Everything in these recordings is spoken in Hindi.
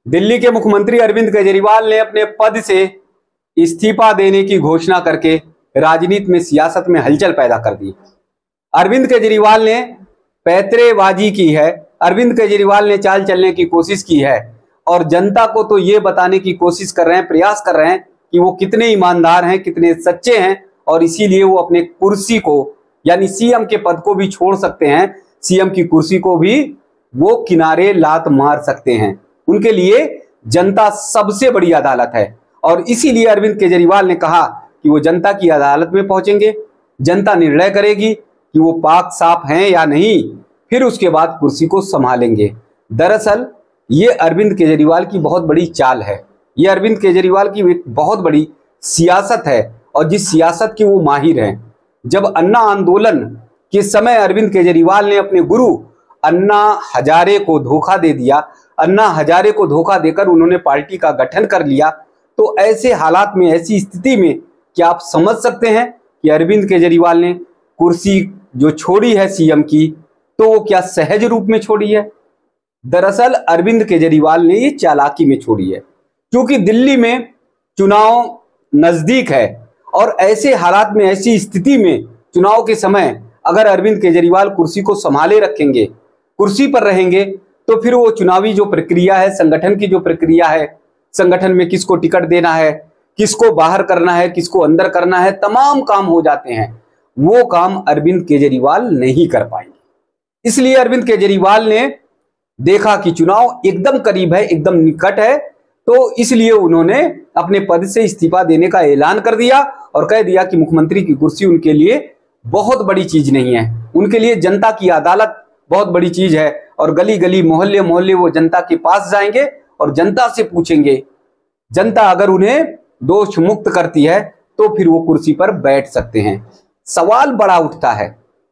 दिल्ली के मुख्यमंत्री अरविंद केजरीवाल ने अपने पद से इस्तीफा देने की घोषणा करके राजनीति में, सियासत में हलचल पैदा कर दी। अरविंद केजरीवाल ने पैंतरेबाजी की है, अरविंद केजरीवाल ने चाल चलने की कोशिश की है और जनता को तो ये बताने की कोशिश कर रहे हैं, प्रयास कर रहे हैं कि वो कितने ईमानदार हैं, कितने सच्चे हैं और इसीलिए वो अपने कुर्सी को, यानी सीएम के पद को भी छोड़ सकते हैं, सीएम की कुर्सी को भी वो किनारे लात मार सकते हैं। उनके लिए जनता सबसे बड़ी अदालत है और इसीलिए अरविंद केजरीवाल ने कहा कि वो जनता की अदालत में पहुंचेंगे, जनता निर्णय करेगी कि वो पाक साफ हैं या नहीं, फिर उसके बाद कुर्सी को संभालेंगे। दरअसल ये अरविंद केजरीवाल की बहुत बड़ी चाल है, ये अरविंद केजरीवाल की बहुत बड़ी सियासत है और जिस सियासत की वो माहिर हैं। जब अन्ना आंदोलन के समय अरविंद केजरीवाल ने अपने गुरु अन्ना हजारे को धोखा दे दिया, अन्ना हजारे को धोखा देकर उन्होंने पार्टी का गठन कर लिया, तो ऐसे हालात में, ऐसी स्थिति में क्या आप समझ सकते हैं कि अरविंद केजरीवाल ने कुर्सी जो छोड़ी है सीएम की, तो वो क्या सहज रूप में छोड़ी है? दरअसल अरविंद केजरीवाल ने ये चालाकी में छोड़ी है, क्योंकि दिल्ली में चुनाव नजदीक है और ऐसे हालात में, ऐसी स्थिति में, चुनाव के समय अगर अरविंद केजरीवाल कुर्सी को संभाले रखेंगे, कुर्सी पर रहेंगे, तो फिर वो चुनावी जो प्रक्रिया है, संगठन की जो प्रक्रिया है, संगठन में किसको टिकट देना है, किसको बाहर करना है, किसको अंदर करना है, तमाम काम हो जाते हैं। वो काम अरविंद केजरीवाल नहीं कर पाएंगे। इसलिए अरविंद केजरीवाल ने देखा कि चुनाव एकदम करीब है, एकदम निकट है, तो इसलिए उन्होंने अपने पद से इस्तीफा देने का ऐलान कर दिया और कह दिया कि मुख्यमंत्री की कुर्सी उनके लिए बहुत बड़ी चीज नहीं है, उनके लिए जनता की अदालत बहुत बड़ी चीज है और गली गली, मोहल्ले मोहल्ले वो जनता के पास जाएंगे और जनता से पूछेंगे। जनता अगर उन्हें दोष मुक्त करती है तो फिर वो कुर्सी पर बैठ सकते हैं। सवाल बड़ा उठता है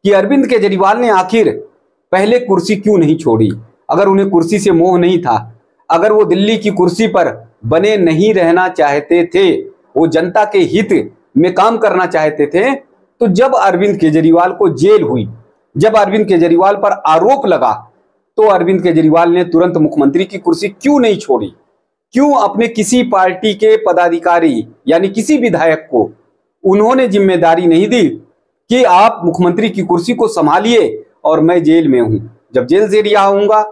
कि अरविंद केजरीवाल ने आखिर पहले कुर्सी क्यों नहीं छोड़ी? अगर उन्हें कुर्सी से मोह नहीं था, अगर वो दिल्ली की कुर्सी पर बने नहीं रहना चाहते थे, वो जनता के हित में काम करना चाहते थे, तो जब अरविंद केजरीवाल को जेल हुई, जब अरविंद केजरीवाल पर आरोप लगा, तो अरविंद केजरीवाल ने तुरंत मुख्यमंत्री की कुर्सी क्यों नहीं छोड़ी? क्यों अपने किसी पार्टी के पदाधिकारी यानी किसी विधायक को उन्होंने जिम्मेदारी नहीं दी कि आप मुख्यमंत्री की कुर्सी को संभालिए और मैं जेल में हूं, जब जेल से रिहा होऊंगा,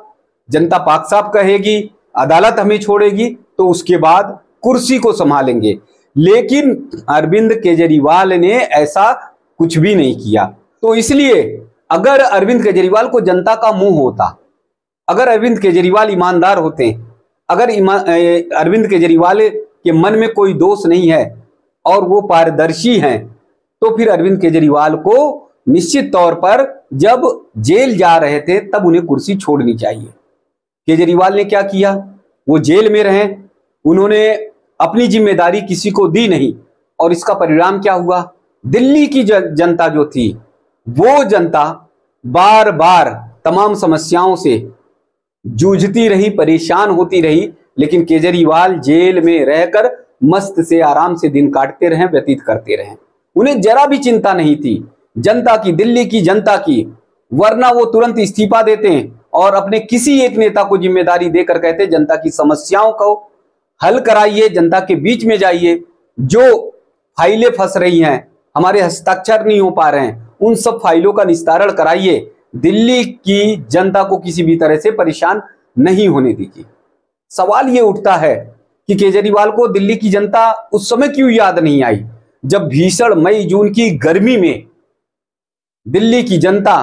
जनता पाक साफ कहेगी, अदालत हमें छोड़ेगी, तो उसके बाद कुर्सी को संभालेंगे। लेकिन अरविंद केजरीवाल ने ऐसा कुछ भी नहीं किया। तो इसलिए अगर अरविंद केजरीवाल को जनता का मुंह होता, अगर अरविंद केजरीवाल ईमानदार होते, अगर अरविंद केजरीवाल के मन में कोई दोष नहीं है और वो पारदर्शी हैं, तो फिर अरविंद केजरीवाल को निश्चित तौर पर जब जेल जा रहे थे तब उन्हें कुर्सी छोड़नी चाहिए। केजरीवाल ने क्या किया? वो जेल में रहे, उन्होंने अपनी जिम्मेदारी किसी को दी नहीं और इसका परिणाम क्या हुआ? दिल्ली की जनता जो थी, वो जनता बार बार तमाम समस्याओं से जूझती रही, परेशान होती रही, लेकिन केजरीवाल जेल में रहकर मस्त से आराम से दिन काटते रहे, व्यतीत करते रहे। उन्हें जरा भी चिंता नहीं थी जनता की, दिल्ली की जनता की, वरना वो तुरंत इस्तीफा देते हैं और अपने किसी एक नेता को जिम्मेदारी देकर कहते जनता की समस्याओं को हल कराइए, जनता के बीच में जाइए, जो फाइलें फंस रही हैं, हमारे हस्ताक्षर नहीं हो पा रहे हैं, उन सब फाइलों का निस्तारण कराइए, दिल्ली की जनता को किसी भी तरह से परेशान नहीं होने दीजिए। सवाल ये उठता है कि केजरीवाल को दिल्ली की जनता उस समय क्यों याद नहीं आई, जब भीषण मई जून की गर्मी में दिल्ली की जनता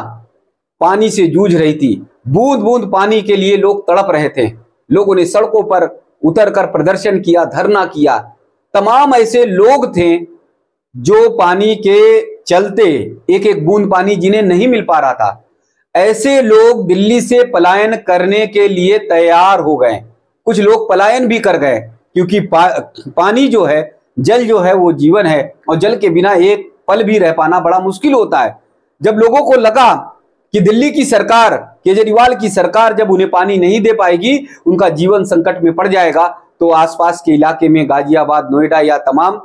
पानी से जूझ रही थी, बूंद बूंद पानी के लिए लोग तड़प रहे थे, लोगों ने सड़कों पर उतरकर प्रदर्शन किया, धरना किया। तमाम ऐसे लोग थे जो पानी के चलते एक एक बूंद पानी जिन्हें नहीं मिल पा रहा था, ऐसे लोग दिल्ली से पलायन करने के लिए तैयार हो गए। कुछ लोग पलायन भी कर गए, क्योंकि पानी जो है, जल जो है, वो जीवन है और जल के बिना एक पल भी रह पाना बड़ा मुश्किल होता है। जब लोगों को लगा कि दिल्ली की सरकार, केजरीवाल की सरकार जब उन्हें पानी नहीं दे पाएगी, उनका जीवन संकट में पड़ जाएगा, तो आसपास के इलाके में गाजियाबाद, नोएडा या तमाम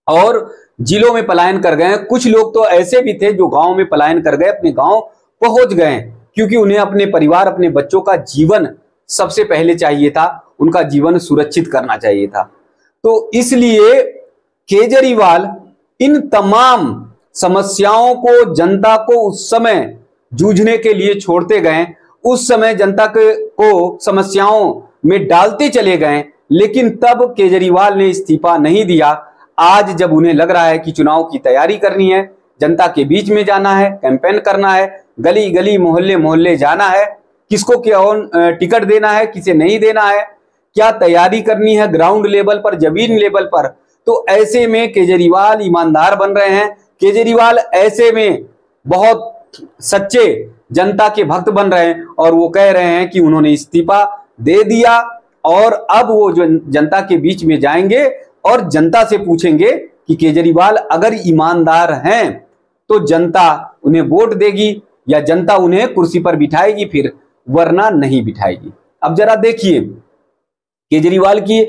और जिलों में पलायन कर गए। कुछ लोग तो ऐसे भी थे जो गांव में पलायन कर गए, अपने गांव पहुंच गए, क्योंकि उन्हें अपने परिवार, अपने बच्चों का जीवन सबसे पहले चाहिए था, उनका जीवन सुरक्षित करना चाहिए था। तो इसलिए केजरीवाल इन तमाम समस्याओं को जनता को उस समय जूझने के लिए छोड़ते गए, उस समय जनता को समस्याओं में डालते चले गए, लेकिन तब केजरीवाल ने इस्तीफा नहीं दिया। आज जब उन्हें लग रहा है कि चुनाव की तैयारी करनी है, जनता के बीच में जाना है, कैंपेन करना है, गली गली मोहल्ले मोहल्ले जाना है, किसको क्या टिकट देना है, किसे नहीं देना है, क्या तैयारी करनी है ग्राउंड लेवल पर, जमीन लेवल पर, तो ऐसे में केजरीवाल ईमानदार बन रहे हैं। केजरीवाल ऐसे में बहुत सच्चे जनता के भक्त बन रहे हैं और वो कह रहे हैं कि उन्होंने इस्तीफा दे दिया और अब वो जनता के बीच में जाएंगे और जनता से पूछेंगे कि केजरीवाल अगर ईमानदार हैं तो जनता उन्हें वोट देगी या जनता उन्हें कुर्सी पर बिठाएगी, फिर वरना नहीं बिठाएगी। अब जरा देखिए, केजरीवाल की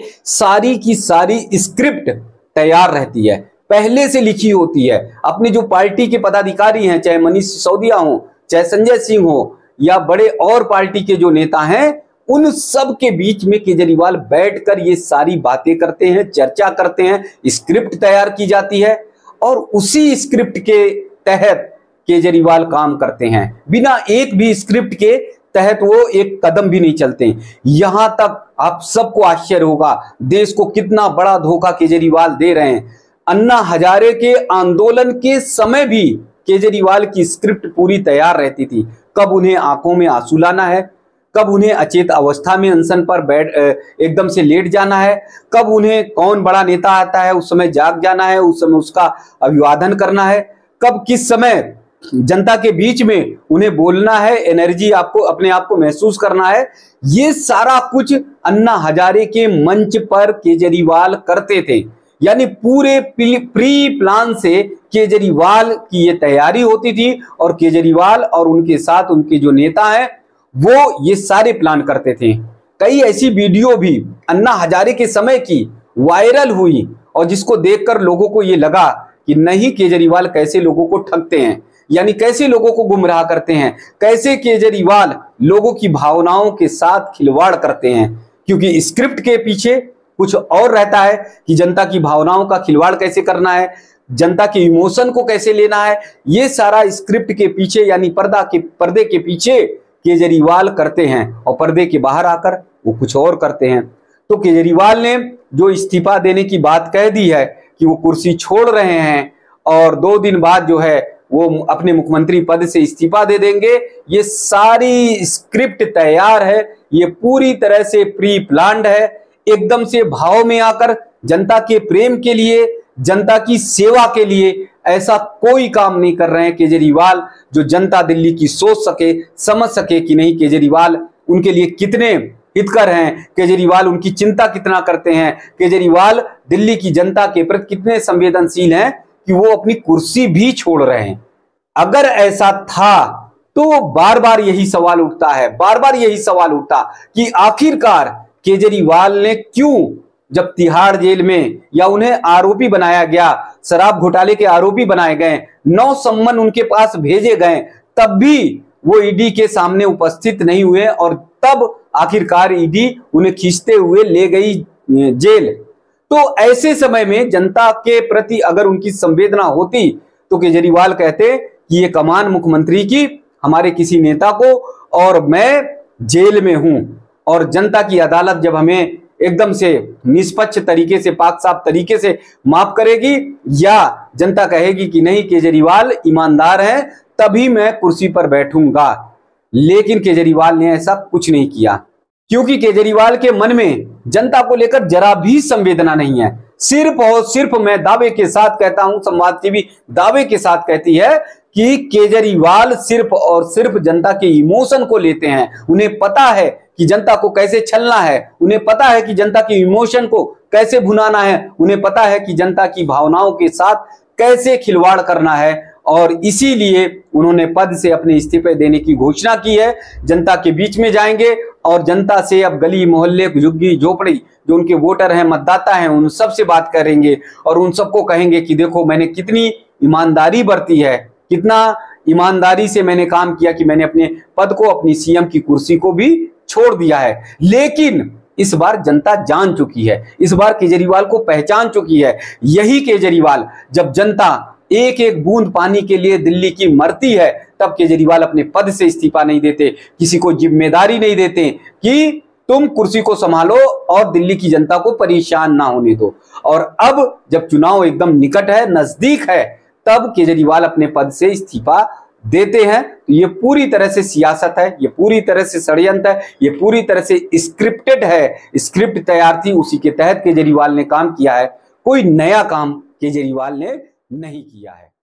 सारी स्क्रिप्ट तैयार रहती है, पहले से लिखी होती है। अपनी जो पार्टी के पदाधिकारी हैं, चाहे मनीष सिसोदिया हो, चाहे संजय सिंह हो या बड़े और पार्टी के जो नेता हैं, उन सब के बीच में केजरीवाल बैठकर ये सारी बातें करते हैं, चर्चा करते हैं, स्क्रिप्ट तैयार की जाती है और उसी स्क्रिप्ट के तहत केजरीवाल काम करते हैं। बिना एक भी स्क्रिप्ट के तहत वो एक कदम भी नहीं चलते। यहां तक आप सबको आश्चर्य होगा, देश को कितना बड़ा धोखा केजरीवाल दे रहे हैं। अन्ना हजारे के आंदोलन के समय भी केजरीवाल की स्क्रिप्ट पूरी तैयार रहती थी। कब उन्हें आंखों में आंसू लाना है, कब उन्हें अचेत अवस्था में अनशन पर एकदम से लेट जाना है, कब उन्हें कौन बड़ा नेता आता है उस समय जाग जाना है, उस समय उसका अभिवादन करना है, कब किस समय जनता के बीच में उन्हें बोलना है, एनर्जी आपको अपने आप को महसूस करना है। ये सारा कुछ अन्ना हजारे के मंच पर केजरीवाल करते थे। यानी पूरे प्री प्लान से केजरीवाल की ये तैयारी होती थी और केजरीवाल और उनके साथ उनके जो नेता हैं वो ये सारे प्लान करते थे। कई ऐसी वीडियो भी अन्ना हजारे के समय की वायरल हुई और जिसको देखकर लोगों को ये लगा कि नहीं, केजरीवाल कैसे लोगों को ठगते हैं, यानी कैसे लोगों को गुमराह करते हैं, कैसे केजरीवाल लोगों की भावनाओं के साथ खिलवाड़ करते हैं। क्योंकि स्क्रिप्ट के पीछे कुछ और रहता है कि जनता की भावनाओं का खिलवाड़ कैसे करना है, जनता के इमोशन को कैसे लेना है। ये सारा स्क्रिप्ट के पीछे यानी पर्दे के पीछे केजरीवाल करते हैं और पर्दे के बाहर आकर वो कुछ और करते हैं। तो केजरीवाल ने जो इस्तीफा देने की बात कह दी है कि वो कुर्सी छोड़ रहे हैं और 2 दिन बाद जो है वो अपने मुख्यमंत्री पद से इस्तीफा दे देंगे, ये सारी स्क्रिप्ट तैयार है, ये पूरी तरह से प्री प्लान्ड है। एकदम से भाव में आकर जनता के प्रेम के लिए, जनता की सेवा के लिए ऐसा कोई काम नहीं कर रहे हैं केजरीवाल जो जनता दिल्ली की सोच सके, समझ सके कि नहीं केजरीवाल उनके लिए कितने हितकर हैं, केजरीवाल उनकी चिंता कितना करते हैं, केजरीवाल दिल्ली की जनता के प्रति कितने संवेदनशील हैं कि वो अपनी कुर्सी भी छोड़ रहे हैं। अगर ऐसा था तो बार बार यही सवाल उठता है, बार बार यही सवाल उठता कि आखिरकार केजरीवाल ने क्यों, जब तिहाड़ जेल में या उन्हें आरोपी बनाया गया, शराब घोटाले के आरोपी बनाए गए, 9 सम्मन उनके पास भेजे गए, तब भी वो ईडी के सामने उपस्थित नहीं हुए और तब आखिरकार ईडी उन्हें खींचते हुए ले गई जेल। तो ऐसे समय में जनता के प्रति अगर उनकी संवेदना होती तो केजरीवाल कहते कि ये कमान मुख्यमंत्री की, हमारे किसी नेता को, और मैं जेल में हूं और जनता की अदालत जब हमें एकदम से निष्पक्ष तरीके से, पाक साफ तरीके से माफ करेगी या जनता कहेगी कि नहीं केजरीवाल ईमानदार हैं, तभी मैं कुर्सी पर बैठूंगा। लेकिन केजरीवाल ने ऐसा कुछ नहीं किया, क्योंकि केजरीवाल के मन में जनता को लेकर जरा भी संवेदना नहीं है। सिर्फ और सिर्फ मैं दावे के साथ कहता हूं, संवाद टीवी दावे के साथ कहती है कि केजरीवाल सिर्फ और सिर्फ जनता के इमोशन को लेते हैं। उन्हें पता है कि जनता को कैसे छलना है, उन्हें पता है कि जनता के इमोशन को कैसे भुनाना है, उन्हें पता है कि जनता की भावनाओं के साथ कैसे खिलवाड़ करना है, और इसीलिए उन्होंने पद से अपने इस्तीफे देने की घोषणा की है। जनता के बीच में जाएंगे और जनता से अब गली मोहल्ले झुग्गी झोपड़ी जो उनके वोटर हैं, मतदाता हैं, उन सब से बात करेंगे और उन सबको कहेंगे कि देखो मैंने कितनी ईमानदारी बरती है, कितना ईमानदारी से मैंने काम किया कि मैंने अपने पद को, अपनी सीएम की कुर्सी को भी छोड़ दिया है। लेकिन इस बार जनता जान चुकी है, इस बार केजरीवाल को पहचान चुकी है। यही केजरीवाल, जब जनता एक एक बूंद पानी के लिए दिल्ली की मरती है, तब केजरीवाल अपने पद से इस्तीफा नहीं देते, किसी को जिम्मेदारी नहीं देते कि तुम कुर्सी को संभालो और दिल्ली की जनता को परेशान ना होने दो। और अब जब चुनाव एकदम निकट है, नजदीक है, तब केजरीवाल अपने पद से इस्तीफा देते हैं। तो ये पूरी तरह से सियासत है, ये पूरी तरह से षड्यंत्र है, ये पूरी तरह से स्क्रिप्टेड है। स्क्रिप्ट तैयार थी, उसी के तहत केजरीवाल ने काम किया है। कोई नया काम केजरीवाल ने नहीं किया है।